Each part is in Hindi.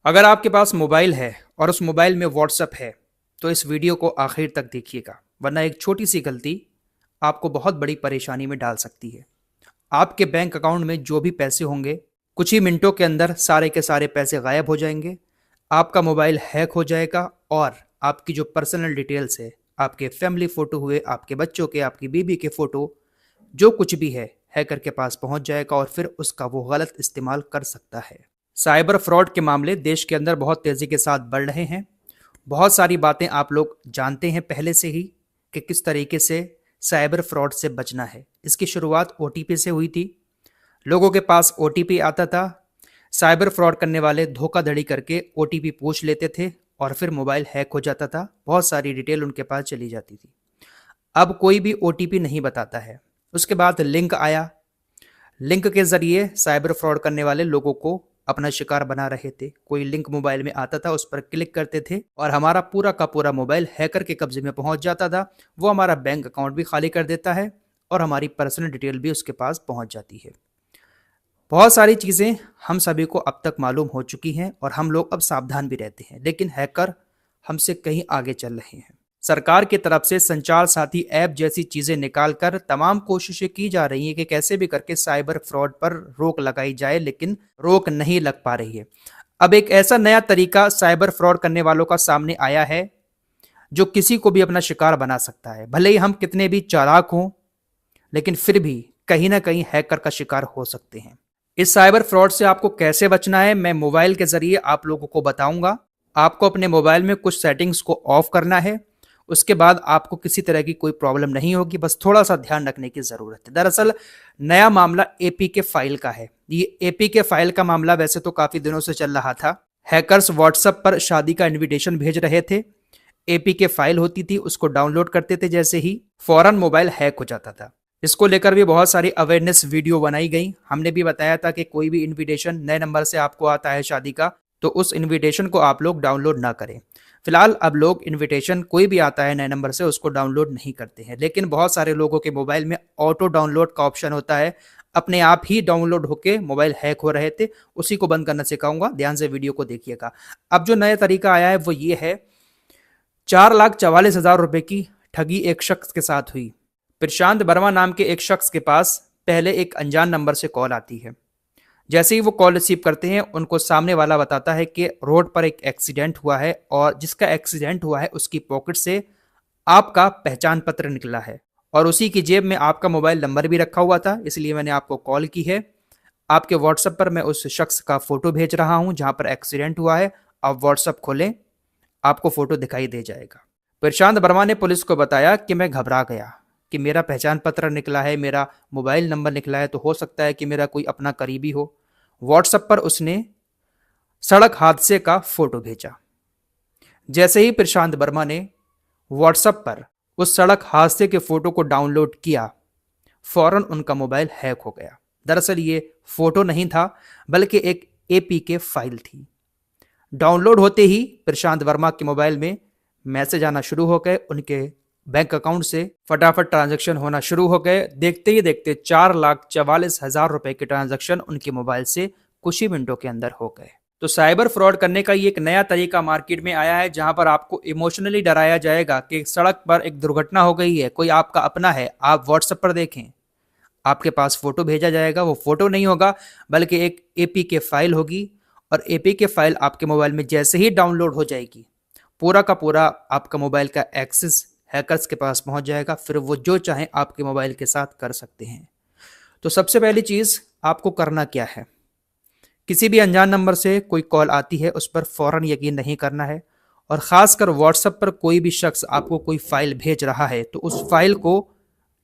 अगर आपके पास मोबाइल है और उस मोबाइल में व्हाट्सएप है तो इस वीडियो को आखिर तक देखिएगा, वरना एक छोटी सी गलती आपको बहुत बड़ी परेशानी में डाल सकती है। आपके बैंक अकाउंट में जो भी पैसे होंगे, कुछ ही मिनटों के अंदर सारे के सारे पैसे गायब हो जाएंगे। आपका मोबाइल हैक हो जाएगा और आपकी जो पर्सनल डिटेल्स है, आपके फैमिली फोटो हुए, आपके बच्चों के, आपकी बीबी के फोटो, जो कुछ भी है हैकर के पास पहुंच जाएगा और फिर उसका वो गलत इस्तेमाल कर सकता है। साइबर फ्रॉड के मामले देश के अंदर बहुत तेजी के साथ बढ़ रहे हैं। बहुत सारी बातें आप लोग जानते हैं पहले से ही कि किस तरीके से साइबर फ्रॉड से बचना है। इसकी शुरुआत ओटीपी से हुई थी। लोगों के पास ओटीपी आता था, साइबर फ्रॉड करने वाले धोखाधड़ी करके ओटीपी पूछ लेते थे और फिर मोबाइल हैक हो जाता था, बहुत सारी डिटेल उनके पास चली जाती थी। अब कोई भी ओटीपी नहीं बताता है। उसके बाद लिंक आया, लिंक के जरिए साइबर फ्रॉड करने वाले लोगों को अपना शिकार बना रहे थे। कोई लिंक मोबाइल में आता था, उस पर क्लिक करते थे और हमारा पूरा का पूरा मोबाइल हैकर के कब्जे में पहुंच जाता था। वो हमारा बैंक अकाउंट भी खाली कर देता है और हमारी पर्सनल डिटेल भी उसके पास पहुंच जाती है। बहुत सारी चीज़ें हम सभी को अब तक मालूम हो चुकी हैं और हम लोग अब सावधान भी रहते हैं, लेकिन हैकर हमसे कहीं आगे चल रहे हैं। सरकार की तरफ से संचार साथी ऐप जैसी चीजें निकालकर तमाम कोशिशें की जा रही हैं कि कैसे भी करके साइबर फ्रॉड पर रोक लगाई जाए, लेकिन रोक नहीं लग पा रही है। अब एक ऐसा नया तरीका साइबर फ्रॉड करने वालों का सामने आया है जो किसी को भी अपना शिकार बना सकता है। भले ही हम कितने भी चालाक हों, लेकिन फिर भी कहीं ना कहीं हैकर का शिकार हो सकते हैं। इस साइबर फ्रॉड से आपको कैसे बचना है, मैं मोबाइल के जरिए आप लोगों को बताऊंगा। आपको अपने मोबाइल में कुछ सेटिंग्स को ऑफ करना है, उसके बाद आपको किसी तरह की कोई प्रॉब्लम नहीं होगी। बस थोड़ा सा ध्यान रखने की जरूरत है। दरअसल नया मामला एपीके फाइल का है। ये एपीके फाइल का मामला वैसे तो काफी दिनों से चल रहा था। हैकर्स व्हाट्सएप पर शादी का इनविटेशन भेज रहे थे। एपीके फाइल होती थी, उसको डाउनलोड करते थे, जैसे ही फौरन मोबाइल हैक हो जाता था। इसको लेकर भी बहुत सारी अवेयरनेस वीडियो बनाई गई। हमने भी बताया था कि कोई भी इनविटेशन नए नंबर से आपको आता है शादी का, तो उस इनविटेशन को आप लोग डाउनलोड ना करें। फिलहाल अब लोग इनविटेशन कोई भी आता है नए नंबर से उसको डाउनलोड नहीं करते हैं, लेकिन बहुत सारे लोगों के मोबाइल में ऑटो डाउनलोड का ऑप्शन होता है। अपने आप ही डाउनलोड होके मोबाइल हैक हो रहे थे, उसी को बंद करना सिखाऊंगा। ध्यान से वीडियो को देखिएगा। अब जो नया तरीका आया है वो ये है, 4,44,000 रुपए की ठगी एक शख्स के साथ हुई। प्रशांत वर्मा नाम के एक शख्स के पास पहले एक अनजान नंबर से कॉल आती है। जैसे ही वो कॉल रिसीव करते हैं, उनको सामने वाला बताता है कि रोड पर एक एक्सीडेंट हुआ है और जिसका एक्सीडेंट हुआ है उसकी पॉकेट से आपका पहचान पत्र निकला है और उसी की जेब में आपका मोबाइल नंबर भी रखा हुआ था, इसलिए मैंने आपको कॉल की है। आपके व्हाट्सएप पर मैं उस शख्स का फोटो भेज रहा हूं जहां पर एक्सीडेंट हुआ है। आप व्हाट्सएप खोलें, आपको फोटो दिखाई दे जाएगा। प्रशांत वर्मा ने पुलिस को बताया कि मैं घबरा गया कि मेरा पहचान पत्र निकला है, मेरा मोबाइल नंबर निकला है, तो हो सकता है कि मेरा कोई अपना करीबी हो। व्हाट्सएप पर उसने सड़क हादसे का फोटो भेजा। जैसे ही प्रशांत वर्मा ने व्हाट्सएप पर उस सड़क हादसे के फोटो को डाउनलोड किया, फौरन उनका मोबाइल हैक हो गया। दरअसल ये फोटो नहीं था, बल्कि एक एपीके फाइल थी। डाउनलोड होते ही प्रशांत वर्मा के मोबाइल में मैसेज आना शुरू हो गए। उनके बैंक अकाउंट से फटाफट ट्रांजैक्शन होना शुरू हो गए। देखते ही देखते 4,44,000 रुपए के ट्रांजैक्शन उनके मोबाइल से कुछ ही मिनटों के अंदर हो गए। तो साइबर फ्रॉड करने का ये एक नया तरीका मार्केट में आया है, जहां पर आपको इमोशनली डराया जाएगा कि सड़क पर एक दुर्घटना हो गई है, कोई आपका अपना है, आप व्हाट्सएप पर देखें, आपके पास फोटो भेजा जाएगा। वो फोटो नहीं होगा, बल्कि एक एपीके फाइल होगी और एपीके फाइल आपके मोबाइल में जैसे ही डाउनलोड हो जाएगी, पूरा का पूरा आपका मोबाइल का एक्सेस हैकर्स के पास पहुंच जाएगा। फिर वो जो चाहें आपके मोबाइल के साथ कर सकते हैं। तो सबसे पहली चीज आपको करना क्या है, किसी भी अनजान नंबर से कोई कॉल आती है उस पर फौरन यकीन नहीं करना है। और खासकर व्हाट्सएप पर कोई भी शख्स आपको कोई फाइल भेज रहा है तो उस फाइल को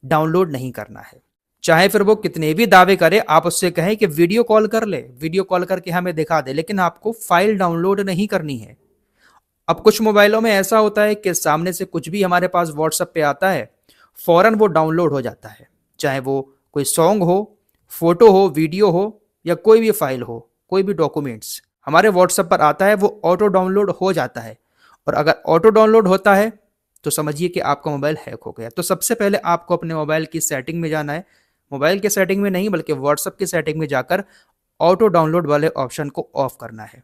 डाउनलोड नहीं करना है। चाहे फिर वो कितने भी दावे करे, आप उससे कहें कि वीडियो कॉल कर ले, वीडियो कॉल करके हमें दिखा दे, लेकिन आपको फाइल डाउनलोड नहीं करनी है। अब कुछ मोबाइलों में ऐसा होता है कि सामने से कुछ भी हमारे पास व्हाट्सएप पे आता है, फौरन वो डाउनलोड हो जाता है। चाहे वो कोई सॉन्ग हो, फोटो हो, वीडियो हो या कोई भी फाइल हो, कोई भी डॉक्यूमेंट्स हमारे व्हाट्सएप पर आता है, वो ऑटो डाउनलोड हो जाता है। और अगर ऑटो डाउनलोड होता है तो समझिए कि आपका मोबाइल हैक हो गया। तो सबसे पहले आपको अपने मोबाइल की सेटिंग में जाना है। मोबाइल के सेटिंग में नहीं, बल्कि व्हाट्सएप की सेटिंग में जाकर ऑटो डाउनलोड वाले ऑप्शन को ऑफ करना है।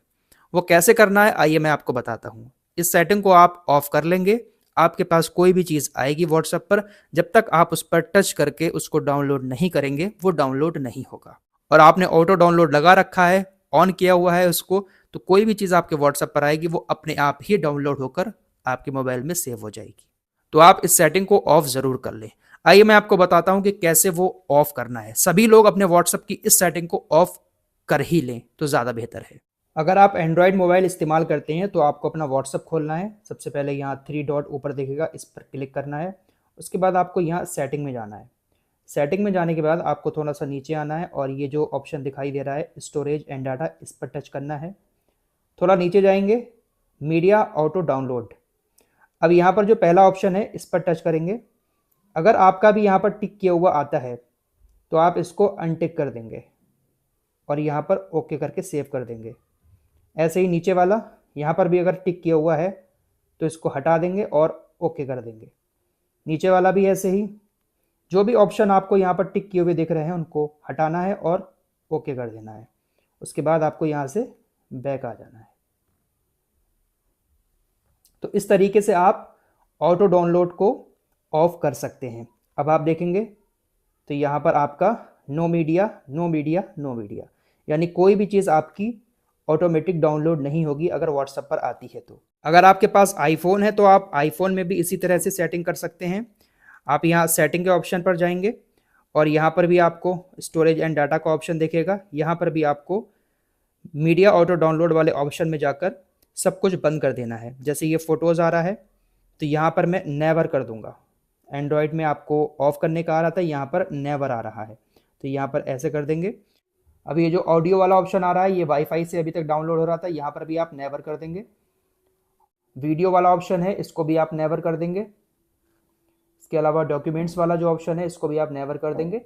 वो कैसे करना है आइए मैं आपको बताता हूँ। इस सेटिंग को आप ऑफ कर लेंगे। आपके पास कोई भी चीज़ आएगी व्हाट्सएप पर, जब तक आप उस पर टच करके उसको डाउनलोड नहीं करेंगे वो डाउनलोड नहीं होगा। और आपने ऑटो डाउनलोड लगा रखा है, ऑन किया हुआ है उसको, तो कोई भी चीज़ आपके व्हाट्सएप पर आएगी वो अपने आप ही डाउनलोड होकर आपके मोबाइल में सेव हो जाएगी। तो आप इस सेटिंग को ऑफ ज़रूर कर लें। आइए मैं आपको बताता हूं कि कैसे वो ऑफ करना है। सभी लोग अपने व्हाट्सएप की इस सेटिंग को ऑफ कर ही लें तो ज़्यादा बेहतर है। अगर आप एंड्रॉयड मोबाइल इस्तेमाल करते हैं तो आपको अपना व्हाट्सएप खोलना है। सबसे पहले यहाँ 3 डॉट ऊपर दिखेगा, इस पर क्लिक करना है। उसके बाद आपको यहाँ सेटिंग में जाना है। सेटिंग में जाने के बाद आपको थोड़ा सा नीचे आना है और ये जो ऑप्शन दिखाई दे रहा है स्टोरेज एंड डाटा, इस पर टच करना है। थोड़ा नीचे जाएंगे, मीडिया ऑटो डाउनलोड। अब यहाँ पर जो पहला ऑप्शन है इस पर टच करेंगे। अगर आपका भी यहाँ पर टिक किया हुआ आता है तो आप इसको अनटिक कर देंगे और यहाँ पर ओके करके सेव कर देंगे। ऐसे ही नीचे वाला, यहाँ पर भी अगर टिक किया हुआ है तो इसको हटा देंगे और ओके कर देंगे। नीचे वाला भी ऐसे ही, जो भी ऑप्शन आपको यहाँ पर टिक किए हुए दिख रहे हैं उनको हटाना है और ओके कर देना है। उसके बाद आपको यहाँ से बैक आ जाना है। तो इस तरीके से आप ऑटो डाउनलोड को ऑफ कर सकते हैं। अब आप देखेंगे तो यहाँ पर आपका no media no media no media, यानी कोई भी चीज़ आपकी ऑटोमेटिक डाउनलोड नहीं होगी अगर व्हाट्सएप पर आती है। तो अगर आपके पास आईफोन है तो आप आईफोन में भी इसी तरह से सेटिंग कर सकते हैं। आप यहाँ सेटिंग के ऑप्शन पर जाएंगे और यहाँ पर भी आपको स्टोरेज एंड डाटा का ऑप्शन दिखेगा। यहाँ पर भी आपको मीडिया ऑटो डाउनलोड वाले ऑप्शन में जाकर सब कुछ बंद कर देना है। जैसे ये फ़ोटोज़ आ रहा है तो यहाँ पर मैं नेवर कर दूंगा। एंड्रॉयड में आपको ऑफ करने का आ रहा था, यहाँ पर नेवर आ रहा है, तो यहाँ पर ऐसे कर देंगे। अब ये जो ऑडियो वाला ऑप्शन आ रहा है ये वाईफाई से अभी तक डाउनलोड हो रहा था, यहाँ पर भी आप नेवर कर देंगे। वीडियो वाला ऑप्शन है इसको भी आप नेवर कर देंगे। इसके अलावा डॉक्यूमेंट्स वाला जो ऑप्शन है इसको भी आप नेवर कर देंगे।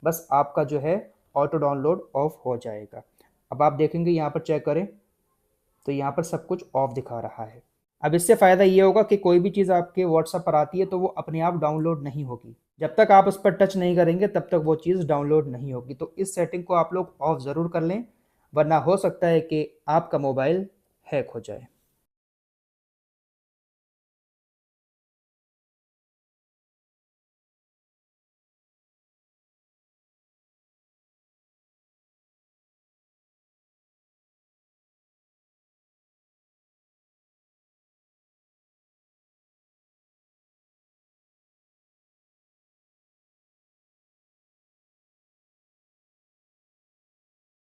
बस आपका जो है ऑटो डाउनलोड ऑफ हो जाएगा। अब आप देखेंगे यहाँ पर चेक करें तो यहाँ पर सब कुछ ऑफ दिखा रहा है। अब इससे फ़ायदा ये होगा कि कोई भी चीज़ आपके व्हाट्सएप पर आती है तो वो अपने आप डाउनलोड नहीं होगी। जब तक आप उस पर टच नहीं करेंगे तब तक वो चीज़ डाउनलोड नहीं होगी। तो इस सेटिंग को आप लोग ऑफ ज़रूर कर लें, वरना हो सकता है कि आपका मोबाइल हैक हो जाए।